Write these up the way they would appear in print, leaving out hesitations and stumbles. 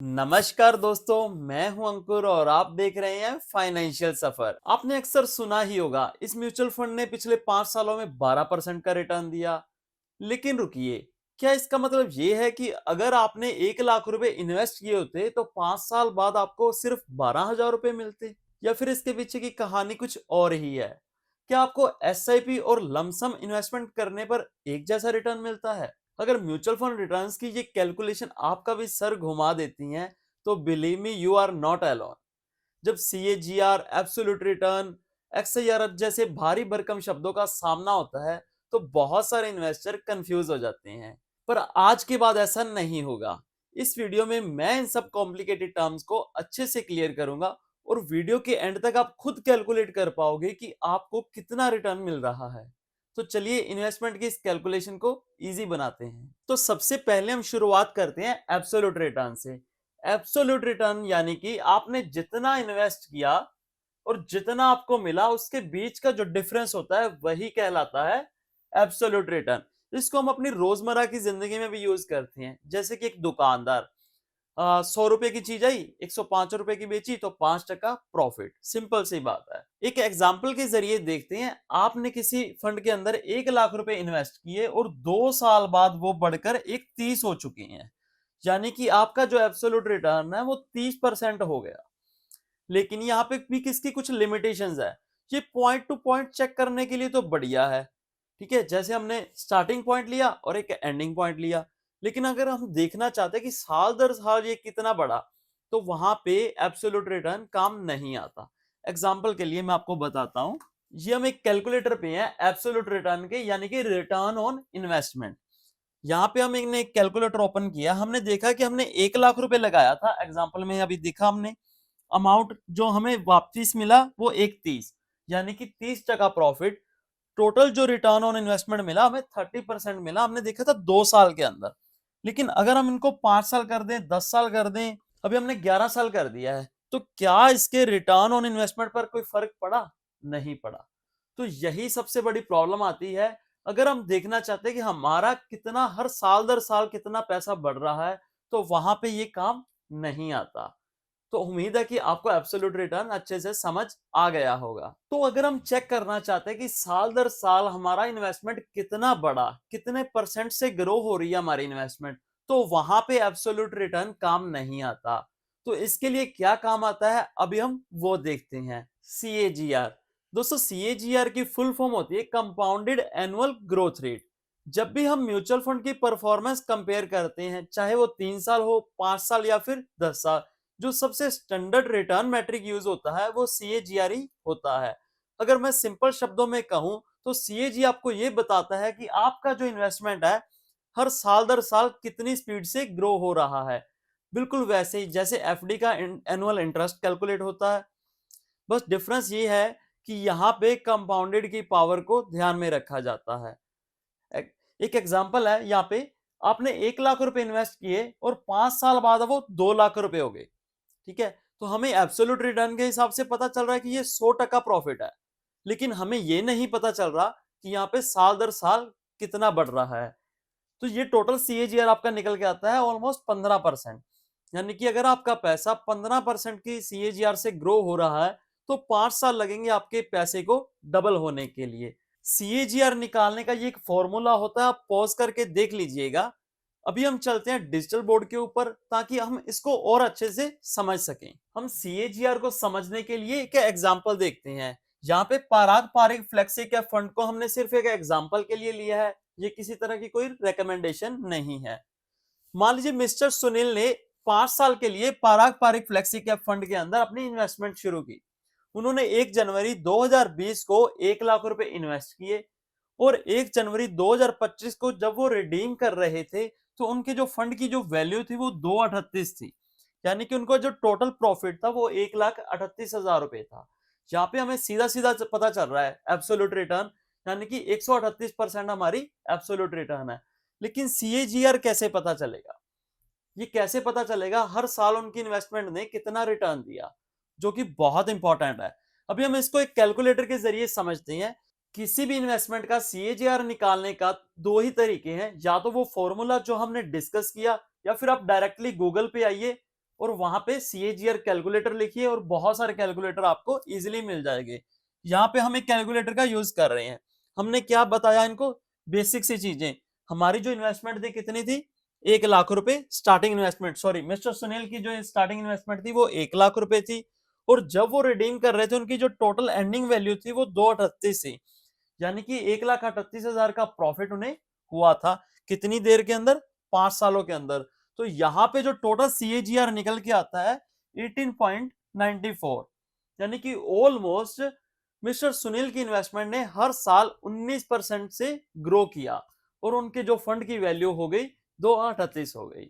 नमस्कार दोस्तों, मैं हूं अंकुर और आप देख रहे हैं फाइनेंशियल सफर। आपने अक्सर सुना ही होगा, इस म्यूचुअल फंड ने पिछले 5 सालों में 12% का रिटर्न दिया। लेकिन रुकिए, क्या इसका मतलब ये है कि अगर आपने 1 लाख रुपए इन्वेस्ट किए होते तो 5 साल बाद आपको सिर्फ 12,000 रुपए मिलते? या फिर इसके पीछे की कहानी कुछ और ही है? क्या आपको एसआईपी और लमसम इन्वेस्टमेंट करने पर एक जैसा रिटर्न मिलता है? अगर म्यूचुअल फंड रिटर्न्स की ये कैलकुलेशन आपका भी सर घुमा देती हैं, तो believe me, you are not alone. जब सीएजीआर, एब्सोल्यूट रिटर्न, एक्सआईआर जैसे भारी भरकम शब्दों का सामना होता है, तो बहुत सारे इन्वेस्टर कंफ्यूज हो जाते हैं। पर आज के बाद ऐसा नहीं होगा। इस वीडियो में मैं इन सब कॉम्प्लिकेटेड टर्म्स को अच्छे से क्लियर करूंगा और वीडियो के एंड तक आप खुद कैलकुलेट कर पाओगे कि आपको कितना रिटर्न मिल रहा है। तो चलिए इन्वेस्टमेंट की इस कैलकुलेशन को इजी बनाते हैं। तो सबसे पहले हम शुरुआत करते हैं एब्सोल्यूट रिटर्न से। एब्सोल्यूट रिटर्न यानी कि आपने जितना इन्वेस्ट किया और जितना आपको मिला उसके बीच का जो डिफरेंस होता है वही कहलाता है एब्सोल्यूट रिटर्न। इसको हम अपनी रोजमर्रा की जिंदगी में भी यूज करते हैं। जैसे कि एक दुकानदार 100 रुपए की चीज आई, 105 रुपए की बेची तो 5% प्रॉफिट। सिंपल सी बात है। एक एग्जाम्पल के जरिए देखते हैं। आपने किसी फंड के अंदर 1 लाख रुपए इन्वेस्ट किए और 2 साल बाद वो बढ़कर 130 हो चुके हैं, यानी कि आपका जो एब्सोल्यूट रिटर्न है वो 30% हो गया। लेकिन यहाँ पे भी किसकी कुछ लिमिटेशंस है। ये पॉइंट टू पॉइंट चेक करने के लिए तो बढ़िया है, ठीक है, जैसे हमने स्टार्टिंग पॉइंट लिया और एक एंडिंग पॉइंट लिया। लेकिन अगर हम देखना चाहते हैं कि साल दर साल ये कितना बढ़ा, तो वहां पे एब्सोल्यूट रिटर्न काम नहीं आता। एग्जाम्पल के लिए मैं आपको बताता हूं। ये हम एक कैलकुलेटर पे हैं एब्सोल्यूट रिटर्न के, यानी कि रिटर्न ऑन इन्वेस्टमेंट। यहाँ पे हम एक कैलकुलेटर ओपन किया, हमने देखा कि हमने 1 लाख रुपए लगाया था। एग्जाम्पल में अभी देखा हमने अमाउंट जो हमें वापस मिला वो 130, यानी कि 30% प्रॉफिट। टोटल जो रिटर्न ऑन इन्वेस्टमेंट मिला हमें 30% मिला। हमने देखा था 2 साल के अंदर। लेकिन अगर हम इनको 5 साल कर दें, 10 साल कर दें, अभी हमने 11 साल कर दिया है, तो क्या इसके रिटर्न ऑन इन्वेस्टमेंट पर कोई फर्क पड़ा? नहीं पड़ा। तो यही सबसे बड़ी प्रॉब्लम आती है। अगर हम देखना चाहते हैं कि हमारा कितना हर साल दर साल कितना पैसा बढ़ रहा है, तो वहां पे ये काम नहीं आता। तो उम्मीद है कि आपको एब्सोल्यूट रिटर्न अच्छे से समझ आ गया होगा। तो अगर हम चेक करना चाहते हैं कि साल दर साल हमारा इन्वेस्टमेंट कितना बढ़ा, कितने परसेंट से ग्रो हो रही है हमारी इन्वेस्टमेंट, तो वहां पे एब्सोल्यूट रिटर्न काम नहीं आता। तो इसके लिए क्या काम आता है, अभी हम वो देखते हैं। सीएजीआर। दोस्तों, सीएजीआर की फुल फॉर्म होती है कंपाउंडेड एनुअल ग्रोथ रेट। जब भी हम म्यूचुअल फंड की परफॉर्मेंस कंपेयर करते हैं, चाहे वो 3 साल हो, 5 साल या फिर 10 साल, जो सबसे स्टैंडर्ड रिटर्न मैट्रिक यूज होता है वो सीएजीआर ही होता है। अगर मैं सिंपल शब्दों में कहूं तो सीएजी आपको ये बताता है कि आपका जो इन्वेस्टमेंट है हर साल दर साल कितनी स्पीड से ग्रो हो रहा है। बिल्कुल वैसे ही जैसे एफडी का एनुअल इंटरेस्ट कैलकुलेट होता है। बस डिफरेंस ये है कि यहाँ पे कंपाउंडेड की पावर को ध्यान में रखा जाता है। एक एग्जांपल है, यहाँ पे आपने 1 लाख रुपए इन्वेस्ट किए और 5 साल बाद वो 2 लाख रुपए हो गए, ठीक है। तो हमें एब्सोल्यूट रिटर्न के हिसाब से पता चल रहा है कि ये 100% प्रॉफिट है। लेकिन हमें ये नहीं पता चल रहा कि यहाँ पे साल दर साल कितना बढ़ रहा है। तो ये टोटल सीएजीआर आपका निकल के आता है ऑलमोस्ट 15%। यानी कि अगर आपका पैसा 15% की सीएजीआर से ग्रो हो रहा है, तो 5 साल लगेंगे आपके पैसे को डबल होने के लिए। सीएजीआर निकालने का ये एक फॉर्मूला होता है, आप पॉज करके देख लीजिएगा। अभी हम चलते हैं डिजिटल बोर्ड के ऊपर ताकि हम इसको और अच्छे से समझ सकें। हम सीएजीआर को समझने के लिए एक एग्जांपल देखते हैं। यहाँ पे पाराग पारिक फ्लेक्सी कैप फंड को हमने सिर्फ एक एग्जांपल के लिए लिया है, ये किसी तरह की कोई रिकमेंडेशन नहीं है। मान लीजिए मिस्टर सुनील ने 5 साल के लिए पाराग पारिक फ्लेक्सी कैप फंड के अंदर अपनी इन्वेस्टमेंट शुरू की। उन्होंने 1 जनवरी 2020 को 1 लाख रुपए इन्वेस्ट किए और 1 जनवरी 2025 को जब वो रिडीम कर रहे थे, तो उनके जो फंड की जो वैल्यू थी वो 238 थी। यानी कि उनको जो टोटल प्रॉफिट था वो 1,38,000 रुपए था। यहाँ पे हमें सीधा सीधा पता चल रहा है एब्सोल्यूट रिटर्न, यानी कि 138% हमारी एब्सोल्यूट रिटर्न है। लेकिन सीएजीआर कैसे पता चलेगा? ये कैसे पता चलेगा हर साल उनकी इन्वेस्टमेंट ने कितना रिटर्न दिया, जो कि बहुत इंपॉर्टेंट है। अभी हम इसको एक कैलकुलेटर के जरिए समझते हैं। किसी भी इन्वेस्टमेंट का सीएजीआर निकालने का दो ही तरीके हैं, या तो वो फॉर्मूला जो हमने डिस्कस किया, या फिर आप डायरेक्टली गूगल पे आइए, और वहां पे CAGR कैलकुलेटर लिखिए और बहुत सारे कैलकुलेटर आपको इजीली मिल जाएंगे। यहाँ पे हम एक कैलकुलेटर का यूज कर रहे हैं। हमने क्या बताया इनको, बेसिक सी चीजें। हमारी जो इन्वेस्टमेंट थी कितनी थी, 1 लाख रुपए starting investment, sorry mister Sunil की जो स्टार्टिंग इन्वेस्टमेंट थी वो 1 लाख रुपए थी। और जब वो रिडीम कर रहे थे उनकी जो टोटल एंडिंग वैल्यू थी वो 238 थी, यानी कि 1,38,000 का प्रॉफिट उन्हें हुआ था। कितनी देर के अंदर, 5 सालों के अंदर। तो यहाँ पे जो टोटल CAGR निकल के आता है 18.94, यानी कि ऑलमोस्ट मिस्टर सुनील की इन्वेस्टमेंट ने हर साल 19% से ग्रो किया और उनके जो फंड की वैल्यू हो गई 238 हो गई।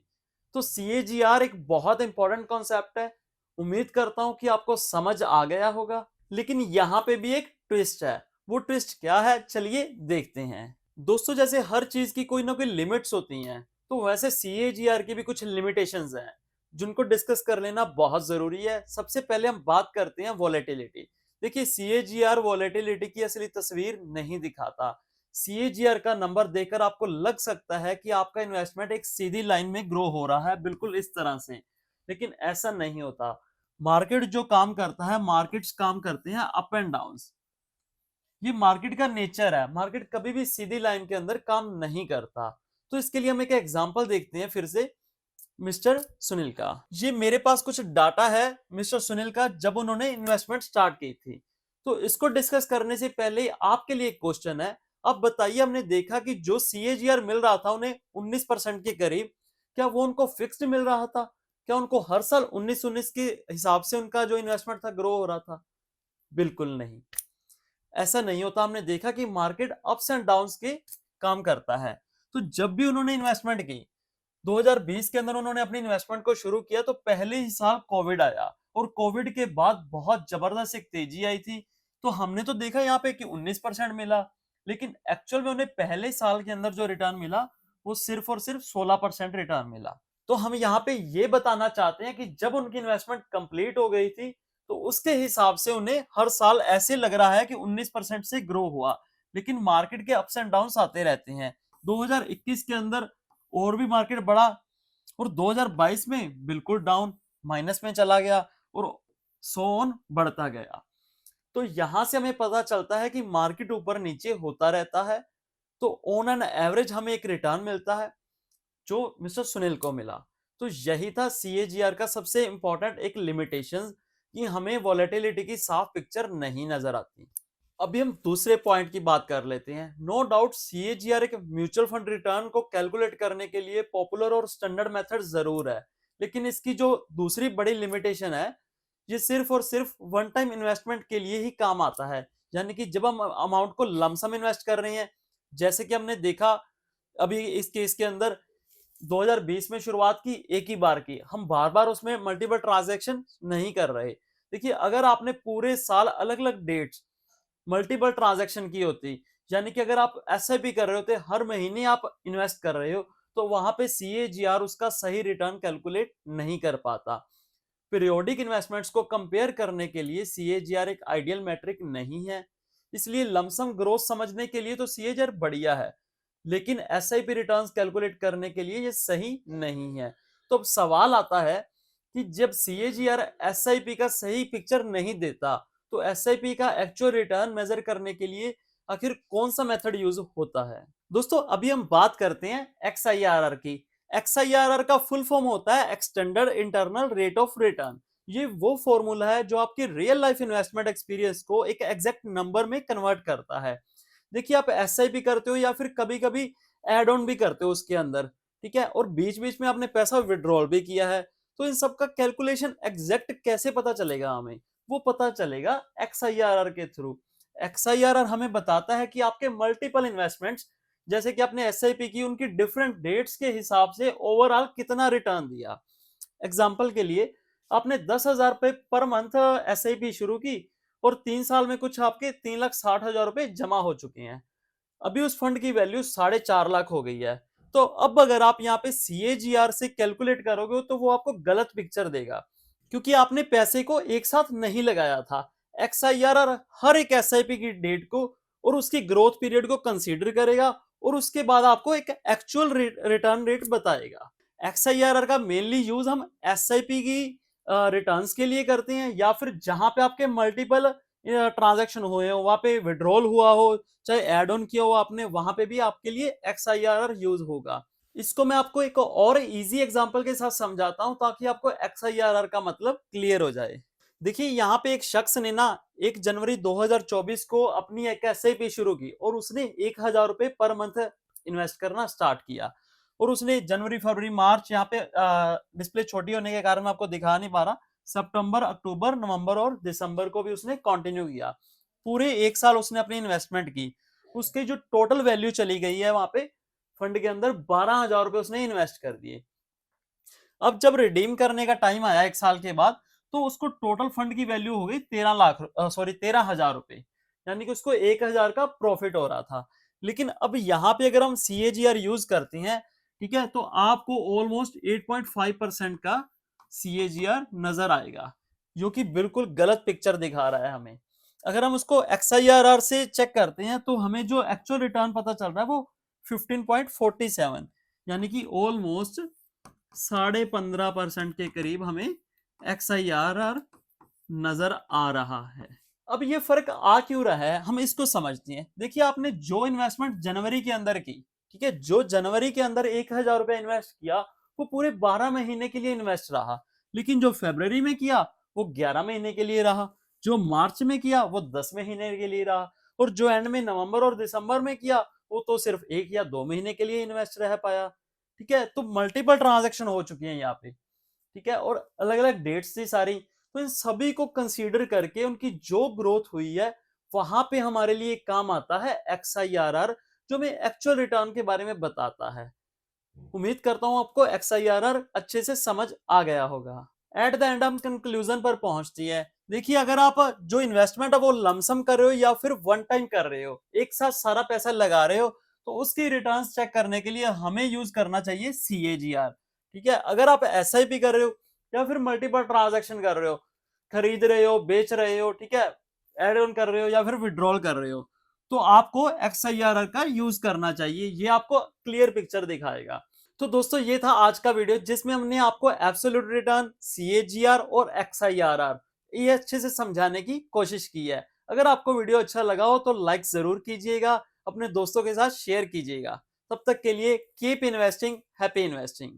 तो CAGR एक बहुत इंपॉर्टेंट कॉन्सेप्ट है। उम्मीद करता हूं कि आपको समझ आ गया होगा, लेकिन यहां पे भी एक ट्विस्ट है। वो ट्विस्ट क्या है, चलिए देखते हैं। दोस्तों, जैसे हर चीज की कोई ना कोई लिमिट्स होती हैं, तो वैसे CAGR की भी कुछ लिमिटेशंस हैं जिनको डिस्कस कर लेना बहुत जरूरी है। सबसे पहले हम बात करते हैं वॉलेटिलिटी। देखिए, CAGR वॉलेटिलिटी की असली तस्वीर नहीं दिखाता। CAGR का नंबर देखकर आपको लग सकता है कि आपका इन्वेस्टमेंट एक सीधी लाइन में ग्रो हो रहा है, बिल्कुल इस तरह से, लेकिन ऐसा नहीं होता। मार्केट जो काम करता है, मार्केट्स काम करते हैं अप एंड डाउन। ये मार्केट का नेचर है, मार्केट कभी भी सीधी लाइन के अंदर काम नहीं करता। तो इसके लिए हम एक एग्जांपल देखते हैं फिर से मिस्टर सुनील का। ये मेरे पास कुछ डाटा है मिस्टर सुनील का जब उन्होंने इन्वेस्टमेंट स्टार्ट की थी। तो इसको डिस्कस करने से पहले आपके लिए एक क्वेश्चन है। अब बताइए, हमने देखा कि जो CAGR मिल रहा था उन्हें 19% के करीब, क्या वो उनको फिक्स्ड मिल रहा था? क्या उनको हर साल 19-19 के हिसाब से उनका जो इन्वेस्टमेंट था ग्रो हो रहा था? बिल्कुल नहीं, ऐसा नहीं होता। हमने देखा कि मार्केट अप्स एंड डाउन्स के काम करता है। तो जब भी उन्होंने इन्वेस्टमेंट की, 2020 के अंदर उन्होंने अपनी इन्वेस्टमेंट को शुरू किया, तो पहले ही साल कोविड आया और कोविड के बाद बहुत जबरदस्त एक तेजी आई थी। तो हमने तो देखा यहाँ पे कि 19% मिला, लेकिन एक्चुअल में उन्हें पहले साल के अंदर जो रिटर्न मिला वो सिर्फ और सिर्फ 16% रिटर्न मिला। तो हम यहाँ पे ये बताना चाहते हैं कि जब उनकी इन्वेस्टमेंट कंप्लीट हो गई थी, तो उसके हिसाब से उन्हें हर साल ऐसे लग रहा है कि 19% से ग्रो हुआ, लेकिन मार्केट के अप्स एंड डाउन्स आते रहते हैं। 2021 के अंदर और भी मार्केट बढ़ा और 2022 में बिल्कुल डाउन, माइनस में चला गया और सो ऑन बढ़ता गया। तो यहां से हमें पता चलता है कि मार्केट ऊपर नीचे होता रहता है। तो ऑन एन एवरेज हमें एक रिटर्न मिलता है जो मिस्टर सुनील को मिला। तो यही था CAGR का सबसे इंपॉर्टेंट एक लिमिटेशन, कि हमें वॉलेटिलिटी की साफ पिक्चर नहीं नजर आती। अभी हम दूसरे पॉइंट की बात कर लेते हैं। नो डाउट CAGR एक म्यूचुअल फंड रिटर्न को कैलकुलेट करने के लिए पॉपुलर और स्टैंडर्ड मेथड जरूर है, लेकिन इसकी जो दूसरी बड़ी लिमिटेशन है, ये सिर्फ और सिर्फ वन टाइम इन्वेस्टमेंट के लिए ही काम आता है। यानी कि जब हम अमाउंट को लमसम इन्वेस्ट कर रहे हैं, जैसे कि हमने देखा अभी इस केस के अंदर 2020 में शुरुआत की, एक ही बार की, हम बार बार उसमें मल्टीपल ट्रांजैक्शन नहीं कर रहे। देखिए, अगर आपने पूरे साल अलग अलग डेट्स मल्टीपल ट्रांजैक्शन की होती, यानी कि अगर आप SIP कर रहे होते, हर महीने आप इन्वेस्ट कर रहे हो, तो वहां पे CAGR उसका सही रिटर्न कैलकुलेट नहीं कर पाता। पीरियोडिक इन्वेस्टमेंट्स को कंपेयर करने के लिए CAGR एक आइडियल मैट्रिक नहीं है। इसलिए लमसम ग्रोथ समझने के लिए तो CAGR बढ़िया है, लेकिन SIP रिटर्न्स कैलकुलेट करने के लिए ये सही नहीं है। तो अब सवाल आता है कि जब CAGR SIP का सही पिक्चर नहीं देता, तो SIP का एक्चुअल रिटर्न मेजर करने के लिए आखिर कौन सा मेथड यूज होता है? दोस्तों, अभी हम बात करते हैं XIRR की। XIRR का फुल फॉर्म होता है extended internal rate of return. ये वो फॉर्मूला है जो आपकी रियल लाइफ इन्वेस्टमेंट एक्सपीरियंस को एक एग्जैक्ट नंबर में कन्वर्ट करता है। देखिए, आप SIP करते हो या फिर कभी कभी एड ऑन भी करते हो उसके अंदर, ठीक है, और बीच बीच में आपने पैसा विड्रॉल भी किया है, तो इन सब का कैलकुलेशन एग्जैक्ट कैसे पता चलेगा हमें? वो पता चलेगा XIRR के थ्रू। XIRR हमें बताता है कि आपके मल्टीपल इन्वेस्टमेंट्स, जैसे कि आपने SIP की, उनकी डिफरेंट डेट्स के हिसाब से ओवरऑल कितना रिटर्न दिया। एग्जाम्पल के लिए, आपने 10,000 रुपए पर मंथ SIP शुरू की और 3 साल में कुछ आपके 3,60,000 रुपए जमा हो चुके हैं। अभी उस फंड की वैल्यू 4.5 लाख हो गई है। तो अब अगर आप यहाँ पे CAGR से कैलकुलेट करोगे तो वो आपको गलत पिक्चर देगा, क्योंकि आपने पैसे को एक साथ नहीं लगाया था। XIRR हर एक SIP की डेट को और उसकी ग्रोथ पीरियड को कंसीडर करेगा और उसके बाद आपको एक एक्चुअल रिटर्न रेट बताएगा। XIRR का मेनली यूज हम SIP की रिटर्न्स के लिए करते हैं, या फिर जहां पे आपके मल्टीपल ट्रांजैक्शन हुए हो, वहां पे विड्रॉल हुआ हो, चाहे एड ऑन किया हो आपने, वहां पे भी आपके लिए XIRR यूज होगा। इसको मैं आपको एक और इजी एग्जांपल के साथ समझाता हूं ताकि आपको XIRR का मतलब क्लियर हो जाए। देखिए यहाँ पे एक शख्स ने ना 1 जनवरी 2024 को अपनी एक SIP शुरू की और उसने 1,000 रुपए पर मंथ इन्वेस्ट करना स्टार्ट किया। और उसने जनवरी फरवरी मार्च, यहाँ पे डिस्प्ले छोटी होने के कारण मैं आपको दिखा नहीं पा रहा, सितंबर अक्टूबर नवंबर और दिसंबर को भी उसने कंटिन्यू किया। पूरे 1 साल उसने अपनी इन्वेस्टमेंट की। उसकी जो टोटल वैल्यू चली गई है वहां पे फंड के अंदर 12,000 रुपए उसने इन्वेस्ट कर दिए। अब जब रिडीम करने का टाइम आया 1 साल के बाद, तो उसको टोटल फंड की वैल्यू हो गई 13,000 रुपए, यानी कि उसको 1,000 का प्रॉफिट हो रहा था। लेकिन अब यहाँ पे अगर हम CAGR यूज करते हैं, ठीक है, तो आपको ऑलमोस्ट 8.5% का CAGR नजर आएगा, जो कि बिल्कुल गलत पिक्चर दिखा रहा है हमें। अगर हम उसको XIRR से चेक करते हैं तो हमें जो एक्चुअल रिटर्न पता चल रहा है वो 15.47, यानी कि ऑलमोस्ट 15.5% के करीब हमें XIRR नजर आ रहा है। अब ये फर्क आ क्यों रहा है, हम इसको समझते हैं। देखिए आपने जो इन्वेस्टमेंट जनवरी के अंदर की, ठीक है, जो जनवरी के अंदर 1,000 रुपए इन्वेस्ट किया, वो पूरे 12 महीने के लिए इन्वेस्ट रहा। लेकिन जो फरवरी में किया वो 11 महीने के लिए रहा, जो मार्च में किया वो 10 महीने के लिए रहा, और जो एंड में नवंबर और दिसंबर में किया वो तो सिर्फ 1 या 2 महीने के लिए इन्वेस्ट रह पाया। ठीक है, तो मल्टीपल ट्रांजेक्शन हो चुकी हैं यहाँ पे, ठीक है, और अलग अलग डेट्स थी सारी। तो इन सभी को कंसीडर करके उनकी जो ग्रोथ हुई है, वहां पे हमारे लिए काम आता है XIRR, जो हमें एक्चुअल रिटर्न के बारे में बताता है। उम्मीद करता हूं आपको XIRR अच्छे से समझ आ गया होगा। एट द एंड हम कंक्लूजन पर पहुंचती है। देखिए अगर आप जो इन्वेस्टमेंट है वो लमसम कर रहे हो या फिर वन टाइम कर रहे हो, एक साथ सारा पैसा लगा रहे हो, तो उसकी रिटर्न्स चेक करने के लिए हमें यूज करना चाहिए CAGR। ठीक है, अगर आप SIP कर रहे हो या फिर मल्टीपल ट्रांजेक्शन कर रहे हो, खरीद रहे हो, बेच रहे हो, ठीक है, एड ऑन कर रहे हो या फिर विड्रॉल कर रहे हो, तो आपको XIRR का यूज करना चाहिए। ये आपको क्लियर पिक्चर दिखाएगा। तो दोस्तों ये था आज का वीडियो, जिसमें हमने आपको एब्सोल्यूट रिटर्न, CAGR और XIRR ये अच्छे से समझाने की कोशिश की है। अगर आपको वीडियो अच्छा लगा हो तो लाइक जरूर कीजिएगा, अपने दोस्तों के साथ शेयर कीजिएगा। तब तक के लिए कीप इन्वेस्टिंग, हैप्पी इन्वेस्टिंग।